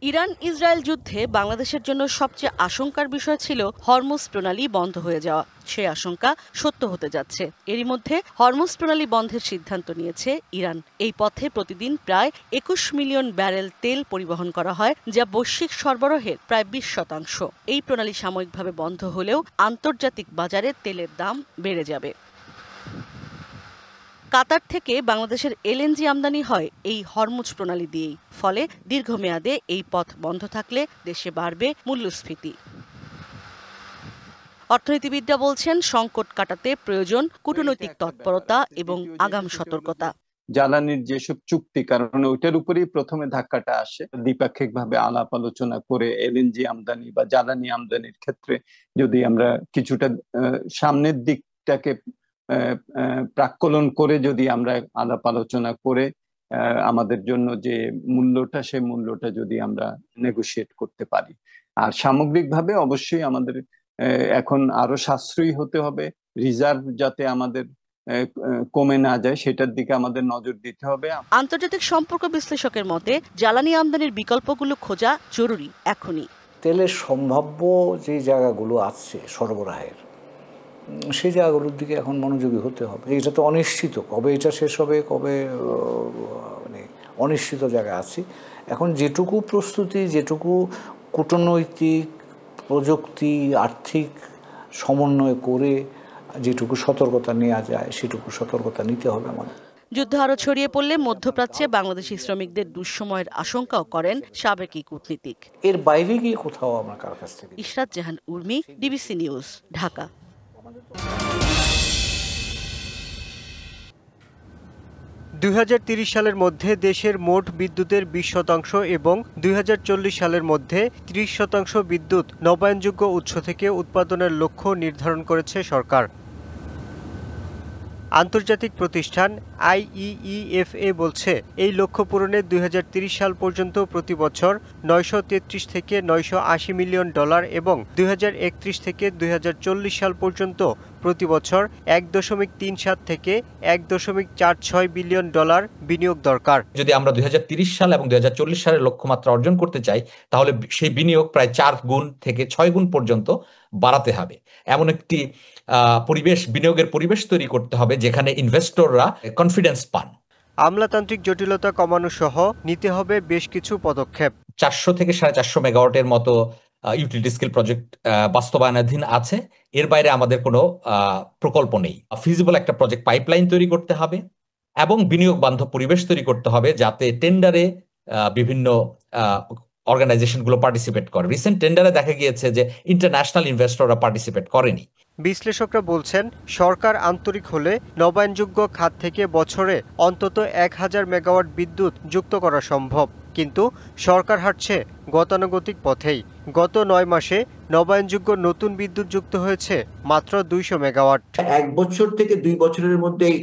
Iran Israel যুদ্ধে বাংলাদেশের জন্য সবচেয়ে আশঙ্কার বিষয় ছিল হরমুজ প্রণালী বন্ধ হয়ে যাওয়া। সেই আশঙ্কা সত্য হতে যাচ্ছে। এরই মধ্যে হরমুজ প্রণালী বন্ধের সিদ্ধান্ত নিয়েছে ইরান। এই পথে প্রতিদিন প্রায় ২১ মিলিয়ন ব্যারেল তেল পরিবহন করা হয়, যা বৈশ্বিক সরবরাহের প্রায় ২০%। এই প্রণালী সাময়িকভাবে বন্ধ হলেও আন্তর্জাতিক বাজারে তেলের দাম বেড়ে যাবে। কাতার থেকে বাংলাদেশের এলএনজি আমদানি হয় এই হরমুজ প্রণালী দিয়েই। ফলে দীর্ঘমেয়াদে এই পথ বন্ধ থাকলে দেশে বাড়বে মূল্যস্ফীতি। অর্থনীতিবিদরা বলছেন, সংকট কাটাতে প্রয়োজন কূটনৈতিক তৎপরতা এবং আগাম সতর্কতা। জ্বালানির যেসব চুক্তি, কারণ ওইটার উপরেই প্রথমে ধাক্কাটা আসে। দ্বিপাক্ষিক ভাবে আলাপ আলোচনা করে এলএনজি আমদানি বা জ্বালানি আমদানির ক্ষেত্রে যদি আমরা কিছুটা সামনের দিকটাকে প্রাক্কলন করে যদি আমরা আলাপ আলোচনা করে আমাদের জন্য যে মূল্যটা, সেই মূল্যটা যদি আমরা নেগোশিয়েট করতে পারি। আর সামগ্রিকভাবে অবশ্যই আমাদের এখন আরো সাশ্রয়ী হতে হবে। রিজার্ভ যাতে আমাদের কমে না যায় সেটার দিকে আমাদের নজর দিতে হবে। আন্তর্জাতিক সম্পর্ক বিশ্লেষকের মতে জ্বালানি আমদানির বিকল্পগুলো খোঁজা জরুরি এখনই। তেলের সম্ভাব্য যে জায়গাগুলো আছে সরবরাহের, সেই জায়গাগুলোর দিকে এখন মনোযোগী হতে হবে। এটা তো অনিশ্চিত, কবে এটা শেষ হবে, কবে মানে অনিশ্চিত জায়গা আছে। এখন যেটুকু প্রস্তুতি, যেটুকু কূটনৈতিক, প্রযুক্তি, আর্থিক সমন্বয় করে যেটুকু সতর্কতা নেওয়া যায় সেটুকু সতর্কতা নিতে হবে আমাদের। যুদ্ধ আরো ছড়িয়ে পড়লে মধ্যপ্রাচ্যে বাংলাদেশি শ্রমিকদের দুঃসময়ের আশঙ্কাও করেন সাবেক কূটনীতিক। এর বাইরে গিয়ে কোথাও আমার কার কাছ থেকে। ইশরাত জাহান উর্মি, ডিবিসি নিউজ, ঢাকা। ২০৩০ সালের মধ্যে দেশের মোট বিদ্যুতের ২০% এবং ২০৪০ সালের মধ্যে ৩০% বিদ্যুৎ নবায়নযোগ্য উৎস থেকে উৎপাদনের লক্ষ্য নির্ধারণ করেছে সরকার। আন্তর্জাতিক প্রতিষ্ঠান IEEFA বলছে, এই লক্ষ্য পূরণে ২০৩০ সাল পর্যন্ত প্রতি বছর ৯৩৩ থেকে ৯৮০ মিলিয়ন ডলার এবং ২০৩১ থেকে ২০৪০ সাল পর্যন্ত প্রতি বছর ১.৩৭ থেকে ১.৪৬ বিলিয়ন ডলার বিনিয়োগ দরকার। যদি আমরা ২০৩০ সাল এবং ২০৪০ সালের লক্ষ্যমাত্রা অর্জন করতে চাই, তাহলে সেই বিনিয়োগ প্রায় ৪ গুণ থেকে ৬ গুণ পর্যন্ত বাড়াতে হবে। এমন একটি বিনিয়োগের পরিবেশ তৈরি করতে হবে যেখানে ইনভেস্টররা কনফিডেন্স পান। আমলাতান্ত্রিক জটিলতা কমানো সহ নিতে হবে বেশ কিছু পদক্ষেপ। ৪০০ থেকে ৪৫০ মেগাওয়াটের মতো ইউটিলিটি স্কেল প্রজেক্ট বাস্তবায়নাধীন আছে। এর বাইরে আমাদের কোনো প্রকল্প নেই। ফিজিবল একটা প্রজেক্ট পাইপলাইন তৈরি করতে হবে এবং বিনিয়োগ বান্ধব পরিবেশ তৈরি করতে হবে যাতে টেন্ডারে বিভিন্ন অর্গানাইজেশনগুলো পার্টিসিপেট করে। রিসেন্ট টেন্ডারে দেখা গিয়েছে যে ইন্টারন্যাশনাল ইনভেস্টররা পার্টিসিপেট করেনি। বিশ্লেষকরা বলছেন, সরকার আন্তরিক হলে নবায়নযোগ্য খাত থেকে বছরে অন্তত ১,০০০ মেগাওয়াট বিদ্যুৎ যুক্ত করা সম্ভব। কিন্তু সরকার হাঁটছে গতানুগতিক পথেই। গত ৯ মাসে নবায়নযোগ্য নতুন বিদ্যুৎ যুক্ত হয়েছে মাত্র ২০০ মেগাওয়াট। ১ বছর থেকে ২ বছরের মধ্যেই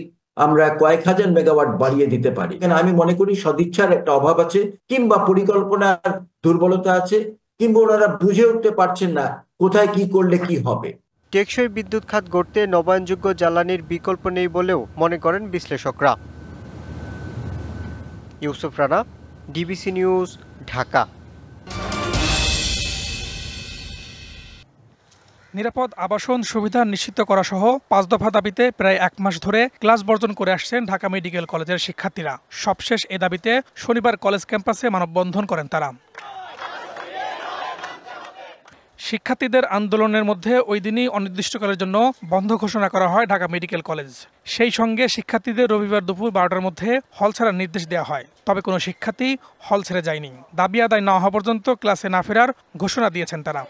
আমরা কয়েক হাজার মেগাওয়াট বাড়িয়ে দিতে পারি। আমি মনে করি সদিচ্ছার একটা অভাব আছে, কিংবা পরিকল্পনার দুর্বলতা আছে, কিংবা ওনারা বুঝে উঠতে পারছেন না কোথায় কি করলে কি হবে। টেকসই বিদ্যুৎ খাত গড়তে নবায়নযোগ্য জ্বালানির বিকল্প নেই বলেও মনে করেন বিশ্লেষকরা। Yusuf Rana, DBC news, Dhaka. নিরাপদ আবাসন সুবিধা নিশ্চিত করা সহ ৫ দফা দাবিতে প্রায় ১ মাস ধরে ক্লাস বর্জন করে আসছেন ঢাকা মেডিকেল কলেজের শিক্ষার্থীরা। সবশেষ এ দাবিতে শনিবার কলেজ ক্যাম্পাসে মানববন্ধন করেন তারা। শিক্ষার্থীদের আন্দোলনের মধ্যে ওই দিনই অনির্দিষ্টকালের জন্য বন্ধ ঘোষণা করা হয় ঢাকা মেডিকেল কলেজ। সেই সঙ্গে শিক্ষার্থীদের রবিবার দুপুর ১২টার মধ্যে হল ছাড়ার নির্দেশ দেওয়া হয়। তবে কোনো শিক্ষার্থী হল ছেড়ে যায়নি। দাবি আদায় না হওয়া পর্যন্ত ক্লাসে না ফেরার ঘোষণা দিয়েছেন তারা।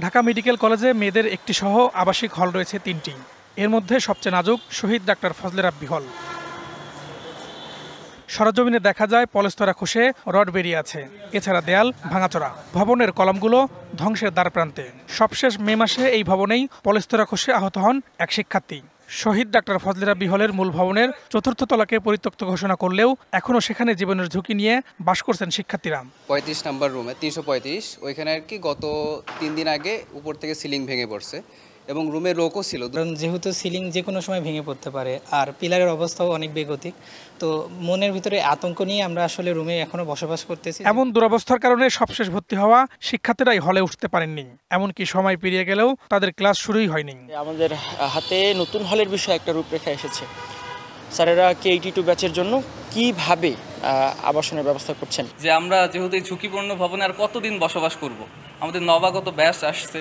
ঢাকা মেডিকেল কলেজে মেয়েদের একটি সহ আবাসিক হল রয়েছে ৩টি। এর মধ্যে সবচেয়ে নাজুক শহীদ ডাক্তার ফজলে রাব্বি হল। সরজমিনে দেখা যায় পলেস্তরা খসে রড বেরিয়ে আছে। এছাড়া দেয়াল ভাঙাচোরা, ভবনের কলামগুলো ধ্বংসের দ্বারপ্রান্তে। সবশেষ মে মাসে এই ভবনেই পলেস্তরা খসে আহত হন এক শিক্ষার্থী। শহীদ ডাক্তার ফজলে রাব্বি হলের মূল ভবনের ৪র্থ তলাকে পরিত্যক্ত ঘোষণা করলেও এখনও সেখানে জীবনের ঝুঁকি নিয়ে বাস করছেন শিক্ষার্থীরা। ৩৫ নম্বর রুমে ৩৩৫, ওইখানে আর কি গত ৩ দিন আগে উপর থেকে সিলিং ভেঙে পড়ছে। এবং রুমের রোকও ছিল। কারণ যেহেতু সিলিং যে কোনো সময় ভেঙে পড়তে পারে আর পিলারের অবস্থাও অনেক বেগতিক, তো মনের ভিতরে আতঙ্ক নিয়ে আমরা আসলে রুমে এখনো বসবাস করতেছি। এমন দুরবস্থার কারণে সবশেষ ভর্তি হওয়া শিক্ষার্থীরাই হলে উঠতে পারেননি, এমনকি সময় পেরিয়ে গেলেও তাদের ক্লাস শুরুই হয়নি। আমাদের হাতে নতুন হলের বিষয়ে একটা রূপরেখা এসেছে। স্যারেরা K82 ব্যাচের জন্য কিভাবে আবাসনের ব্যবস্থা করছেন। যে আমরা যেহেতু এই ঝুঁকিপূর্ণ ভবনে আর কতদিন বসবাস করব, আমাদের নবাগত ব্যাচ আসছে,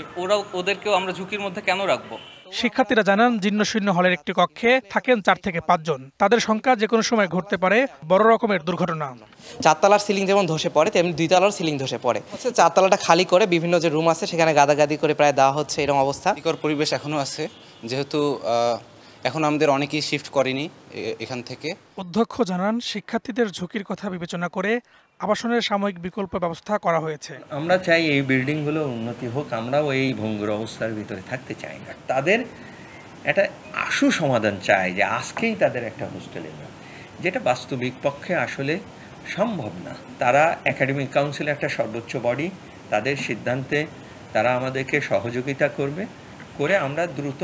ওদেরকেও আমরা ঝুঁকির মধ্যে কেন রাখবো। শিক্ষার্থীরা জানান জীর্ণশীর্ণ হলের একটি কক্ষে থাকেন 4 থেকে 5 জন। তাদের সংখ্যা যে কোনো সময় ঘটতে পারে বড় রকমের দুর্ঘটনা। 4 তলার সিলিং যেমন ধসে পড়ে তেমনি 2 তলার সিলিং ধসে পড়ে। 4 তলাটা খালি করে বিভিন্ন যে রুম আছে সেখানে গাদাগাদি করে প্রায় দেওয়া হচ্ছে, এরকম অবস্থা। পরিবেশ এখনো আছে, যেহেতু এখন আমাদের অনেকেই শিফট করেনি এখান থেকে। অধ্যক্ষ জানান শিক্ষার্থীদের ঝুঁকির কথা বিবেচনা করে আবাসনের সাময়িক বিকল্প ব্যবস্থা করা হয়েছে। আমরা চাই এই বিল্ডিংগুলো উন্নতি হোক, আমরাও এই ভঙ্গুর অবস্থার ভিতরে থাকতে চাই না। তাদের একটা আশু সমাধান চাই যে আজকেই তাদের একটা হোস্টেলে না, যেটা বাস্তবিক পক্ষে আসলে সম্ভব না। তারা একাডেমিক কাউন্সিল একটা সর্বোচ্চ বডি, তাদের সিদ্ধান্তে তারা আমাদেরকে সহযোগিতা করে আমরা দ্রুত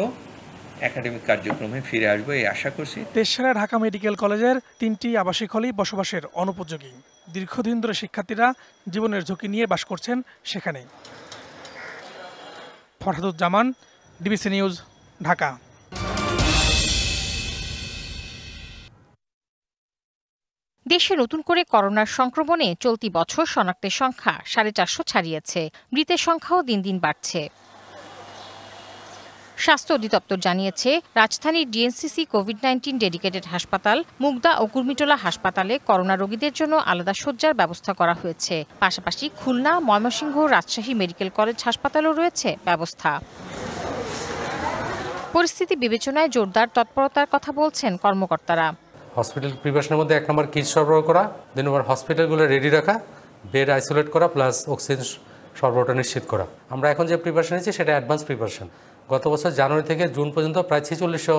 একাডেমিক কার্যক্রমে ফিরে আসবো এই আশা করছি। তেজগাঁও ঢাকা মেডিকেল কলেজের 3টি আবাসিক হলই বসবাসের অনুপযোগী। দীর্ঘদিন ধরে শিক্ষার্থীরা জীবনের ঝুঁকি নিয়ে বাস করছেন সেখানে। Farhaduzzaman, DBC news, Dhaka. দেশে নতুন করে করোনার সংক্রমণে চলতি বছর শনাক্তের সংখ্যা 450 ছাড়িয়েছে। মৃতের সংখ্যাও দিন দিন বাড়ছে। স্বাস্থ্য অধিদপ্তর জানিয়েছে, রাজধানীর ডিএনসিসি কোভিড-19 ডেডিকেটেড হাসপাতাল, মুগদা ও কুর্মিটোলা হাসপাতালে করোনা রোগীদের জন্য আলাদা শয্যার ব্যবস্থা করা হয়েছে। পাশাপাশি খুলনা, ময়মনসিংহ, রাজশাহী মেডিকেল কলেজ হাসপাতালেও রয়েছে ব্যবস্থা। পরিস্থিতি বিবেচনায় জোরদার তৎপরতার কথা বলছেন কর্মকর্তারা। হসপিটাল প্রিপারেশনের মধ্যে 1 নম্বর কিট সরবরাহ করা, 2 নম্বর হসপিটালগুলো রেডি রাখা, বেড আইসোলেট করা, প্লাস অক্সিজেন সরবরাহটা নিশ্চিত করা। আমরা এখন যে প্রিপারেশন নিচ্ছি সেটা অ্যাডভান্স প্রিপারেশন। গত বছর জানুয়ারি থেকে জুন পর্যন্ত প্রায় 4600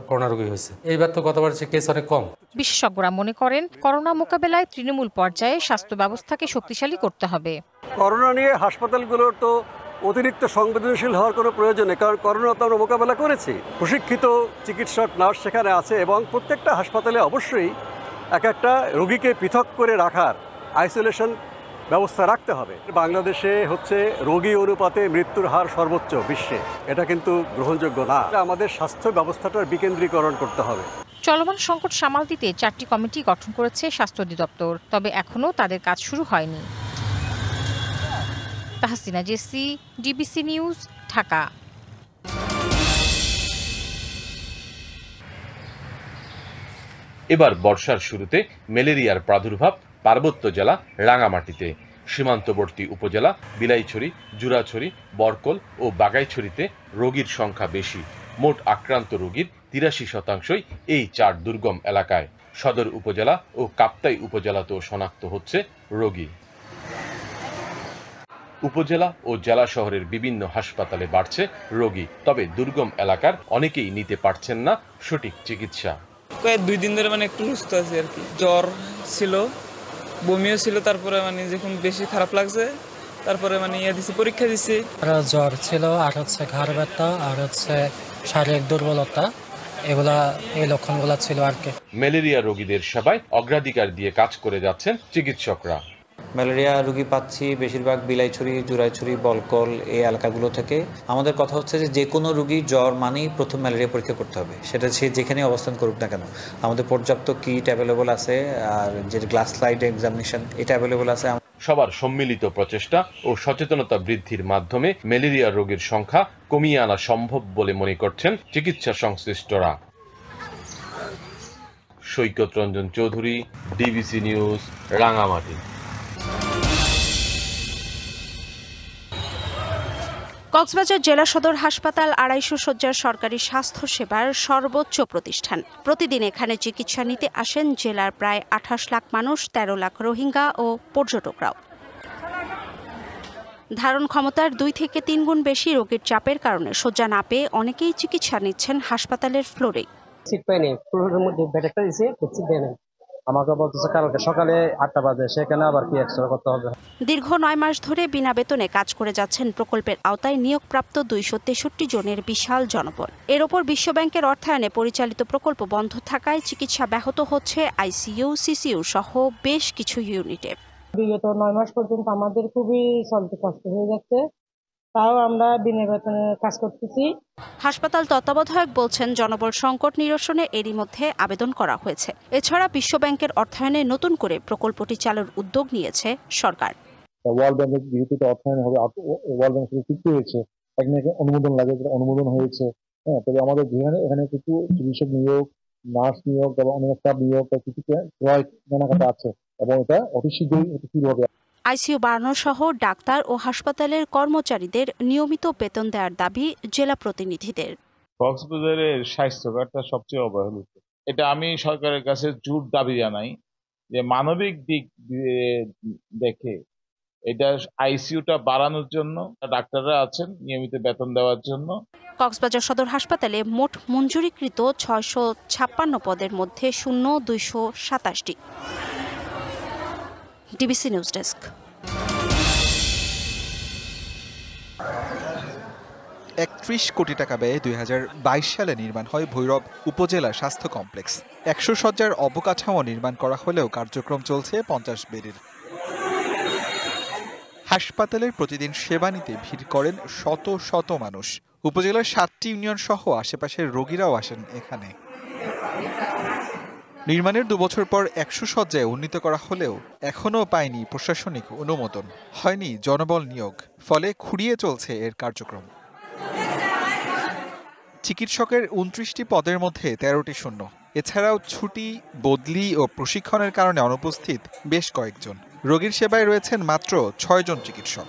করোনা রোগী হয়েছে। এইবার তো গতবার কেস অনেক কম। বিশেষজ্ঞরা মনে করেন, করোনা মোকাবেলায় তৃণমূল পর্যায়ে স্বাস্থ্য ব্যবস্থাকে শক্তিশালী করতে হবে। করোনা নিয়ে হাসপাতালগুলোর তো অতিরিক্ত সংবেদনশীল হওয়ার কোনো প্রয়োজন নেই, কারণ করোনা তো আমরা মোকাবেলা করেছি। প্রশিক্ষিত চিকিৎসক, নার্স সেখানে আছে এবং প্রত্যেকটা হাসপাতালে অবশ্যই একটা রোগীকে পৃথক করে রাখার আইসোলেশন ব্যবস্থা রাখতে হবে। বাংলাদেশে রোগী অনুপাতে মৃত্যুর হার সর্বোচ্চ বিশ্বে, এটা কিন্তু গ্রহণযোগ্য না। আমাদের স্বাস্থ্য ব্যবস্থাটার বিকেন্দ্রীকরণ করতে হবে। চলমান সংকট সামাল দিতে 4টি কমিটি গঠন করেছে স্বাস্থ্য অধিদপ্তর, তবে এখনও তাদের কাজ শুরু হয়নি। Tahsina Jessy, DBC news, Dhaka. এবার বর্ষার শুরুতে ম্যালেরিয়ার প্রাদুর্ভাব পার্বত্য জেলা রাঙামাটিতে। সীমান্তবর্তী উপজেলা বিলাইছড়ি, জুরাছড়ি, বরকল ও বাগাইছড়িতে রোগীর সংখ্যা বেশি। মোট আক্রান্ত রোগীর 83% এই 4 দুর্গম এলাকায়। সদর উপজেলা ও কাপ্তাই উপজেলাতেও শনাক্ত হচ্ছে রোগী। উপজেলা ও জেলা শহরের বিভিন্ন হাসপাতালে বাড়ছে রোগী, তবে দুর্গম এলাকার অনেকেই নিতে পারছেন না সঠিক চিকিৎসা। 2 দিন ধরে একটু সুস্থ আছি আর কি। জ্বর ছিল, বমিও ছিল, তারপরে যখন বেশি খারাপ লাগছে তারপরে দিছি, পরীক্ষা দিছি। জ্বর ছিল, আর ঘাড় ব্যথা, আর শারীরিক দুর্বলতা, এই লক্ষণগুলো ছিল আর কি। ম্যালেরিয়া রোগীদের সেবায় অগ্রাধিকার দিয়ে কাজ করে যাচ্ছেন চিকিৎসকরা। ম্যালেরিয়া রোগী পাচ্ছি বেশিরভাগ বিলাইছড়ি, জুরাইছড়ি, বলকল এই এলাকাগুলো থেকে। আমাদের কথা হচ্ছে যে কোনো রোগী জ্বর মানেই প্রথম ম্যালেরিয়া পরীক্ষা করতে হবে, সেটা সে যেখানে অবস্থান করুক না কেন। আমাদের পর্যাপ্ত কিট অ্যাভেলেবল আছে, আর যে গ্লাস স্লাইড এক্সামিনেশন এটা অ্যাভেলেবল আছে। সবার সম্মিলিত প্রচেষ্টা ও সচেতনতা বৃদ্ধির মাধ্যমে ম্যালেরিয়া রোগীর সংখ্যা কমিয়ে আনা সম্ভব বলে মনে করছেন চিকিৎসা সংশ্লিষ্টরা। সৈকত রঞ্জন চৌধুরী, ডিবিসি নিউজ, রাঙামাটি। কক্সবাজার জেলা সদর হাসপাতাল 250 শয্যার সরকারি স্বাস্থ্য সেবার সর্বোচ্চ প্রতিষ্ঠান। প্রতিদিন এখানে চিকিৎসা নিতে আসেন জেলার প্রায় 28 লাখ মানুষ, 13 লাখ রোহিঙ্গা ও পর্যটকরাও। ধারণ ক্ষমতার 2 থেকে 3 গুণ বেশি রোগীর চাপের কারণে শয্যা না পেয়ে অনেকেই চিকিৎসা নিচ্ছেন হাসপাতালের ফ্লোরে। সিট পাইনি, ফ্লোরের মধ্যে বেড একটা দিয়েছে, সিট দেয় না। আমাকে বলতেছে কালকে সকালে 8টা বাজে, সেখানে আবার কি এক্সট্রা করতে হবে। দীর্ঘ 9 মাস ধরে বিনা বেতনে কাজ করে যাচ্ছেন প্রকল্পের আওতায় নিয়োগপ্রাপ্ত 263 জনের বিশাল জনবল। এর ওপর বিশ্বব্যাংকের অর্থায়নে পরিচালিত প্রকল্প বন্ধ থাকায় চিকিৎসা ব্যাহত হচ্ছে আইসিইউ, সিসিইউ সহ বেশ কিছু ইউনিটে। বিগত 9 মাস পর্যন্ত আমাদের খুবই চলতে কষ্ট হয়ে যাচ্ছে, তাও আমরা বিনা বেতনে কাজ করতেছি। হাসপাতাল তত্ত্বাবধায়ক বলছেন জনবল সংকট নিরসনে এরই মধ্যে আবেদন করা হয়েছে। এছাড়া বিশ্বব্যাংকের অর্থায়নে নতুন করে প্রকল্পটি চালুর উদ্যোগ নিয়েছে সরকার। ওয়ার্ল্ড ব্যাংকের যেহেতু অর্থায়ন হবে, ওয়ার্ল্ড ব্যাংকের সাথে চুক্তি হয়েছে, অনুমোদন লাগে, অনুমোদন হয়েছে। হ্যাঁ, তবে আমাদের এখানে কিছু চিকিৎসক নিয়োগ, নার্স নিয়োগ এবং অনেক স্টাফ নিয়োগ কিছু ক্রয় কেনাকাটা আছে এবং এটা অতি শীঘ্রই শুরু হবে। আইসিইউ বাড়ানো সহ ডাক্তার ও হাসপাতালের কর্মচারীদের নিয়মিত বেতন দেওয়ার দাবি জেলা প্রতিনিধিদের। কক্সবাজারের স্বাস্থ্য খাতটা সবচেয়ে অবহেলিত। এটা আমি সরকারের কাছে জোর দাবি জানাই যে মানবিক দিক দেখে এটা আইসিইউটা বাড়ানোর জন্য, ডাক্তাররা আছেন নিয়মিত বেতন দেওয়ার জন্য। কক্সবাজার সদর হাসপাতালে মোট মঞ্জুরিকৃত 656 পদের মধ্যে শূন্য 227টি। DBC news desk. 31 কোটি টাকা ব্যয়ে 2022 সালে নির্মাণ হয় ভৈরব উপজেলা স্বাস্থ্য কমপ্লেক্স। 100 শয্যার অবকাঠামো নির্মাণ করা হলেও কার্যক্রম চলছে 50 বেডের। হাসপাতালের প্রতিদিন সেবা নিতে ভিড় করেন শত শত মানুষ। উপজেলার 7টি ইউনিয়ন সহ আশেপাশের রোগীরাও আসেন এখানে। নির্মাণের 2 বছর পর 100 শয্যায় উন্নীত করা হলেও এখনও পায়নি প্রশাসনিক অনুমোদন, হয়নি জনবল নিয়োগ, ফলে খুঁড়িয়ে চলছে এর কার্যক্রম। চিকিৎসকের 29টি পদের মধ্যে 13টি শূন্য। এছাড়াও ছুটি, বদলি ও প্রশিক্ষণের কারণে অনুপস্থিত বেশ কয়েকজন। রোগীর সেবায় রয়েছেন মাত্র 6 জন চিকিৎসক।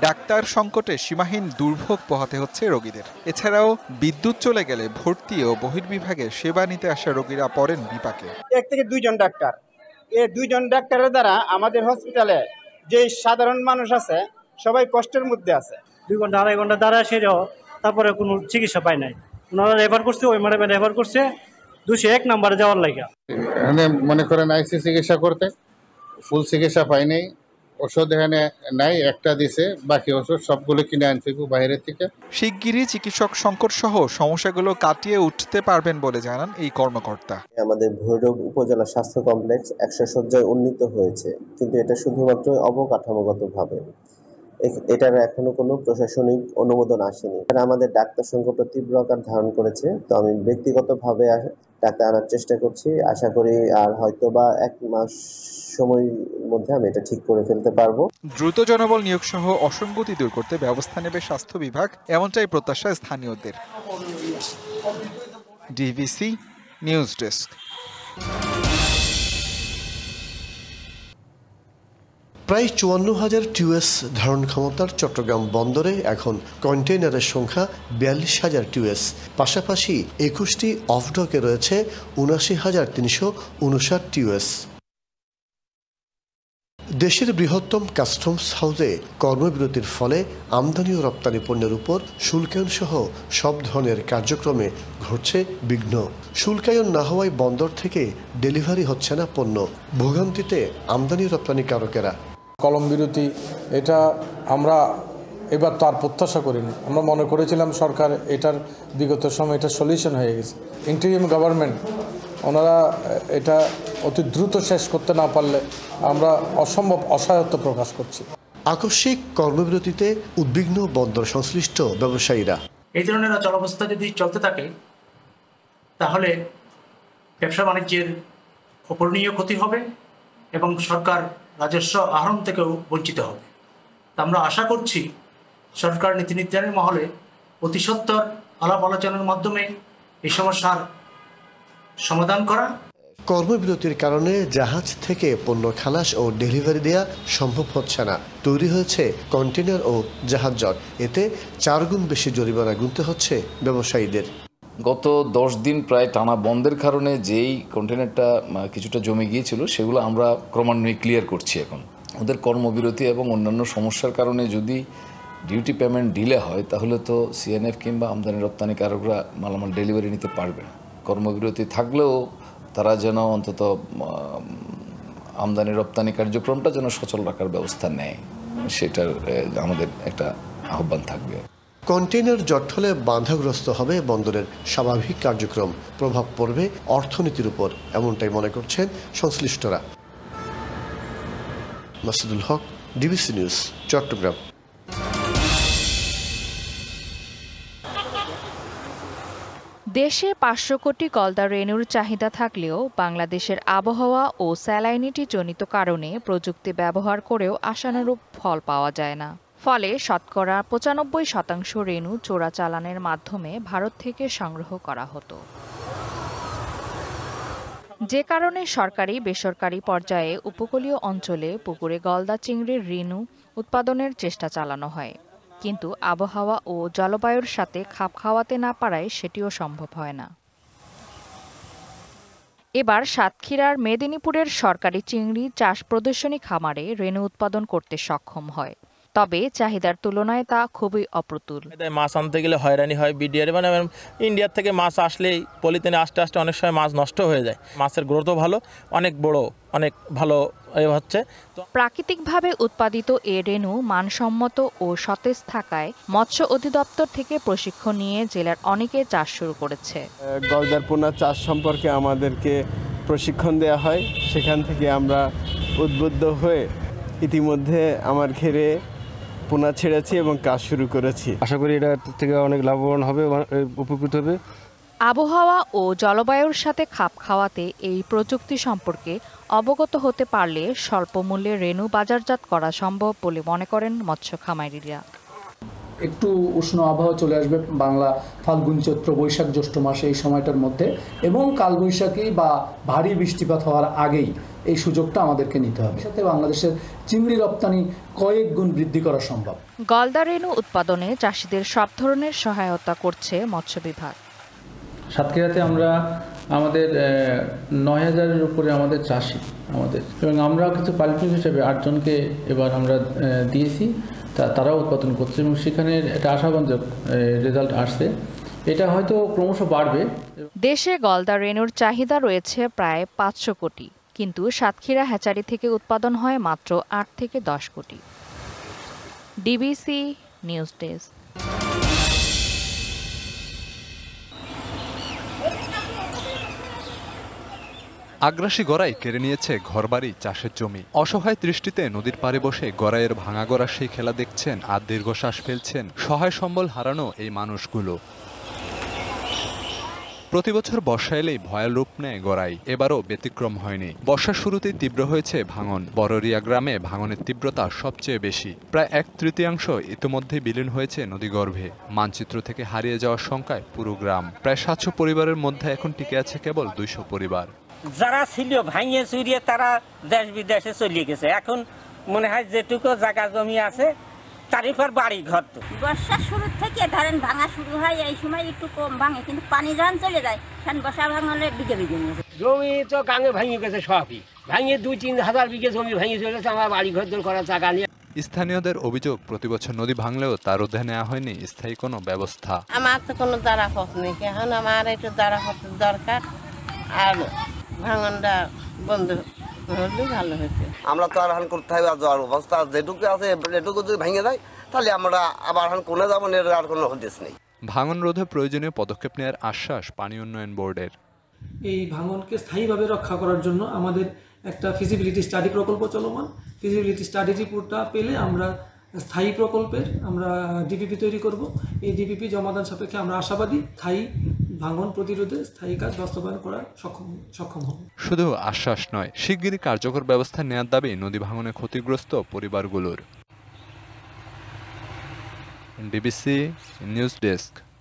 ডাক্তার সংকটে সীমাহীন দুর্ভোগ পোহাতে হচ্ছে রোগীদের। এছাড়াও বিদ্যুৎ চলে গেলে ভর্তি ও বহির্বিভাগে সেবা নিতে আসা রোগীরা পড়েন বিপাকে। 1 থেকে 2 জন ডাক্তার, এই 2 জন ডাক্তারের দ্বারা আমাদের হসপিটালে যে সাধারণ মানুষ আছে সবাই কষ্টের মধ্যে আছে। 2 ঘন্টা 2.5 ঘন্টা দ্বারা সেরেও তারপরে কোনো চিকিৎসা পায় নাই। ওনারা রেফার করছে, ওই ম্যাডামে রেফার করছে 201 নম্বরে যাওয়ার লাগে। এখানে মনে করেন আইসি চিকিৎসা করতে ফুল চিকিৎসা পাই নাই, ওষুধ এখানে নাই, একটা দিছে, বাকি ওষুধ সবগুলো কিনে আনতে বাইরের থেকে। শিগগিরই চিকিৎসক সংকট সহ সমস্যাগুলো কাটিয়ে উঠতে পারবেন বলে জানান এই কর্মকর্তা। আমাদের ভৈরব উপজেলা স্বাস্থ্য কমপ্লেক্স 100 শয্যায় উন্নীত হয়েছে, কিন্তু এটা শুধুমাত্র অবকাঠামোগতভাবে, এটার এখনো কোনো প্রশাসনিক অনুমোদন আসেনি। আমাদের ডাক্তার সংকট তীব্র আকার ধারণ করেছে, তো আমি ব্যক্তিগতভাবে ডাক্তার আনার চেষ্টা করছি। আশা করি আর হয়তোবা 1 মাস সময়ের মধ্যে আমি এটা ঠিক করে ফেলতে পারবো। দ্রুত জনবল নিয়োগ সহ অসঙ্গতি দূর করতে ব্যবস্থা নেবে স্বাস্থ্য বিভাগ, এমনটাই প্রত্যাশা স্থানীয়দের। DBC news desk. প্রায় 54,000 টিউএস ধারণ ক্ষমতার চট্টগ্রাম বন্দরে এখন কন্টেইনারের সংখ্যা 42,000 টিউএস। পাশাপাশি 21টি অফডকে রয়েছে 79,359 টিউএস। দেশের বৃহত্তম কাস্টমস হাউসে কর্মবিরতির ফলে আমদানি ও রপ্তানি পণ্যের উপর শুল্কায়ন সহ সব ধরনের কার্যক্রমে ঘটছে বিঘ্ন। শুল্কায়ন না হওয়ায় বন্দর থেকে ডেলিভারি হচ্ছে না পণ্য, ভোগান্তিতে আমদানি রপ্তানিকারকেরা। কলম বিরতি এটা আমরা এবার তো আর প্রত্যাশা করিনি। আমরা মনে করেছিলাম সরকার এটার বিগত সময় এটা সলিউশন হয়ে গেছে। ইন্টারিম গভর্নমেন্ট ওনারা এটা অতি দ্রুত শেষ করতে না পারলে আমরা অসম্ভব অসহায়ত্ব প্রকাশ করছি। আকস্মিক কর্মবিরতিতে উদ্বিগ্ন বন্দর সংশ্লিষ্ট ব্যবসায়ীরা। এই ধরনের চলাবস্থা যদি চলতে থাকে তাহলে ব্যবসা বাণিজ্যের অপূরণীয় ক্ষতি হবে এবং সরকার রাজস্ব আহরণ থেকেও বঞ্চিত হবে। আমরা আশা করছি সরকার নীতি নির্ধারণী মহলে অতি সত্বর আলাপ আলোচনার মাধ্যমে এই সমস্যার সমাধান করা। কর্মবিরতির কারণে জাহাজ থেকে পণ্য খালাস ও ডেলিভারি দেওয়া সম্ভব হচ্ছে না। তৈরি হয়েছে কন্টেইনার ও জাহাজ জট, এতে 4 গুণ বেশি জরিমানা গুনতে হচ্ছে ব্যবসায়ীদের। গত 10 দিন প্রায় টানা বন্ধের কারণে যেই কন্টেইনারটা কিছুটা জমে গিয়েছিল সেগুলো আমরা ক্রমান্বয়ে ক্লিয়ার করছি। এখন ওদের কর্মবিরতি এবং অন্যান্য সমস্যার কারণে যদি ডিউটি পেমেন্ট ডিলে হয় তাহলে তো সিএনএফ কিংবা আমদানি রপ্তানিকারকরা মালামাল ডেলিভারি নিতে পারবে না। কর্মবিরতি থাকলেও তারা যেন অন্তত আমদানি রপ্তানি কার্যক্রমটা যেন সচল রাখার ব্যবস্থা নেয়, সেটার আমাদের একটা আহ্বান থাকবে। কন্টেইনার জট হলে বাধাগ্রস্ত হবে বন্দরের স্বাভাবিক কার্যক্রম, প্রভাব পড়বে অর্থনীতির উপর, এমনটাই মনে করছেন সংশ্লিষ্টরা। মাসুদুল হক, ডিবিসি নিউজ, চট্টগ্রাম। দেশে 500 কোটি গলদা রেনুর চাহিদা থাকলেও বাংলাদেশের আবহাওয়া ও স্যালাইনিটি জনিত কারণে প্রযুক্তি ব্যবহার করেও আশানুরূপ ফল পাওয়া যায় না। ফলে শতকরা 95% রেনু চোরাচালানের মাধ্যমে ভারত থেকে সংগ্রহ করা হতো, যে কারণে সরকারি বেসরকারি পর্যায়ে উপকূলীয় অঞ্চলে পুকুরে গলদা চিংড়ির রেনু উৎপাদনের চেষ্টা চালানো হয়, কিন্তু আবহাওয়া ও জলবায়ুর সাথে খাপ খাওয়াতে না পারায় সেটিও সম্ভব হয় না। এবার সাতক্ষীরার মেদিনীপুরের সরকারি চিংড়ি চাষ প্রদর্শনী খামারে রেনু উৎপাদন করতে সক্ষম হয়, তবে চাহিদার তুলনায় তা খুবই অপ্রতুল। মাছ আনতে গেলে হয়রানি হয়, বিডিআর মানে ইন্ডিয়ার থেকে মাছ আসলেই পলিথিনে আস্তে আস্তে অনেক সময় মাছ নষ্ট হয়ে যায়। মাছের গ্রোথও ভালো, অনেক বড়, অনেক ভালো হচ্ছে। প্রাকৃতিকভাবে উৎপাদিত এ রেনু মানসম্মত ও সতেজ থাকায় মৎস্য অধিদপ্তর থেকে প্রশিক্ষণ নিয়ে জেলার অনেকে চাষ শুরু করেছে। গলদার পোনা চাষ সম্পর্কে আমাদেরকে প্রশিক্ষণ দেওয়া হয়, সেখান থেকে আমরা উদ্বুদ্ধ হয়ে ইতিমধ্যে আমার ঘেরে পোনা ছেড়েছি এবং কাজ শুরু করেছি। আশা করি এটা থেকে অনেক লাভবান হবে, উপকৃত হবে। আবহাওয়া ও জলবায়ুর সাথে খাপ খাওয়াতে এই প্রযুক্তি সম্পর্কে অবগত হতে পারলে স্বল্প মূল্যে রেনু বাজারজাত করা সম্ভব বলে মনে করেন মৎস্য খামারিরা। একটু উষ্ণ আবহাওয়া চলে আসবে বাংলা ফাল্গুন চৈত্র বৈশাখ জ্যৈষ্ঠ মাসে, এই সময়টার মধ্যে, এবং কালবৈশাখী বা ভারী বৃষ্টিপাত হওয়ার আগেই এই সুযোগটা আমাদেরকে নিতে হবে। সাথে বাংলাদেশের চিংড়ি রপ্তানি কয়েক গুণ বৃদ্ধি করা সম্ভব। গলদা রেনু উৎপাদনে চাষিদের সব ধরনের সহায়তা করছে মৎস্য বিভাগ। সাতক্ষীরাতে আমরা আমাদের ৯,০০০-এর উপরে আমাদের চাষি এবং আমরা কিছু পাইলট হিসেবে 8 জনকে এবার আমরা দিয়েছি, তারাও উৎপাদন করছে এবং সেখানে একটা আশাবাঞ্জক রেজাল্ট আসছে। এটা হয়তো ক্রমশ বাড়বে। দেশে গলদা রেনুর চাহিদা রয়েছে প্রায় 500 কোটি, কিন্তু সাতক্ষীরা হ্যাচারি থেকে উৎপাদন হয় মাত্র 8 থেকে 10 কোটি। DBC news desk. আগ্রাসী গড়াই কেড়ে নিয়েছে ঘরবাড়ি, চাষের জমি। অসহায় দৃষ্টিতে নদীর পাড়ে বসে গড়াইয়ের ভাঙা গড়া সেই খেলা দেখছেন আর দীর্ঘশ্বাস ফেলছেন সহায় সম্বল হারানো এই মানুষগুলো। প্রতিবছর বর্ষা এলেই ভয়াল রূপ নেয় গড়াই, এবারও ব্যতিক্রম হয়নি। বর্ষার শুরুতেই তীব্র হয়েছে ভাঙন। বড়রিয়া গ্রামে ভাঙনের তীব্রতা সবচেয়ে বেশি, প্রায় 1/3 ইতিমধ্যে বিলীন হয়েছে নদীগর্ভে। মানচিত্র থেকে হারিয়ে যাওয়ার শঙ্কায় পুরো গ্রাম। প্রায় 700 পরিবারের মধ্যে এখন টিকে আছে কেবল 200 পরিবার। যারা ছিল ভাঙিয়ে চুরিয়ে তারা দেশ বিদেশে চলে গেছে। এখন মনে হয় যেটুকু জায়গা জমি আছে তারিফার বাড়ি ঘর। তো বর্ষার শুরু থেকে ধরেন ভাঙা শুরু হয়, এই সময় একটু কম ভাঙে, কিন্তু পানি যখন চলে যায় তখন বর্ষা ভাঙলে বিঘে বিঘে নিয়ে জমি তো গাঙে ভেঙে গেছে, সবই ভাঙিয়ে 2-3 হাজার বিঘে জমি ভেঙে চলে গেছে। আমার বাড়ি ঘর করার জায়গা নিয়ে। স্থানীয়দের অভিযোগ, প্রতিবছর নদী ভাঙলেও তার রোধে নেওয়া হয়নি স্থায়ী কোনো ব্যবস্থা। আমার তো কোনো দাঁড়াপথ নেই, এখন আমার একটু দাঁড়াপথের দরকার, আর ভাঙনটা বন্ধ হলে ভালো হতো। আমরা তো আর হান করতে হবে, আর যাওয়ার অবস্থা যেটুকু আছে এটুকু যদি ভেঙে যায় তাহলে আমরা আবার হান কোনে যাবো, আর কোনো হদিস নেই। ভাঙন রোধে প্রয়োজনীয় পদক্ষেপ নেওয়ার আশ্বাস পানি উন্নয়ন বোর্ডের। এই ভাঙনকে স্থায়ীভাবে রক্ষা করার জন্য আমাদের একটা ফিজিবিলিটি স্টাডি প্রকল্প চলমান। ফিজিবিলিটি স্টাডি রিপোর্টটা পেলে আমরা স্থায়ী প্রকল্পের আমরা ডিপিপি তৈরি করব। এই ডিপিপি জমাদান সাপেক্ষে আমরা আশাবাদী স্থায়ী ভাঙন প্রতিরোধে স্থায়ী কাজ বাস্তবায়ন করার সক্ষম হব। শুধু আশ্বাস নয়, শিগগিরই কার্যকর ব্যবস্থা নেওয়ার দাবি নদী ভাঙনে ক্ষতিগ্রস্ত পরিবারগুলোর। DBC news desk.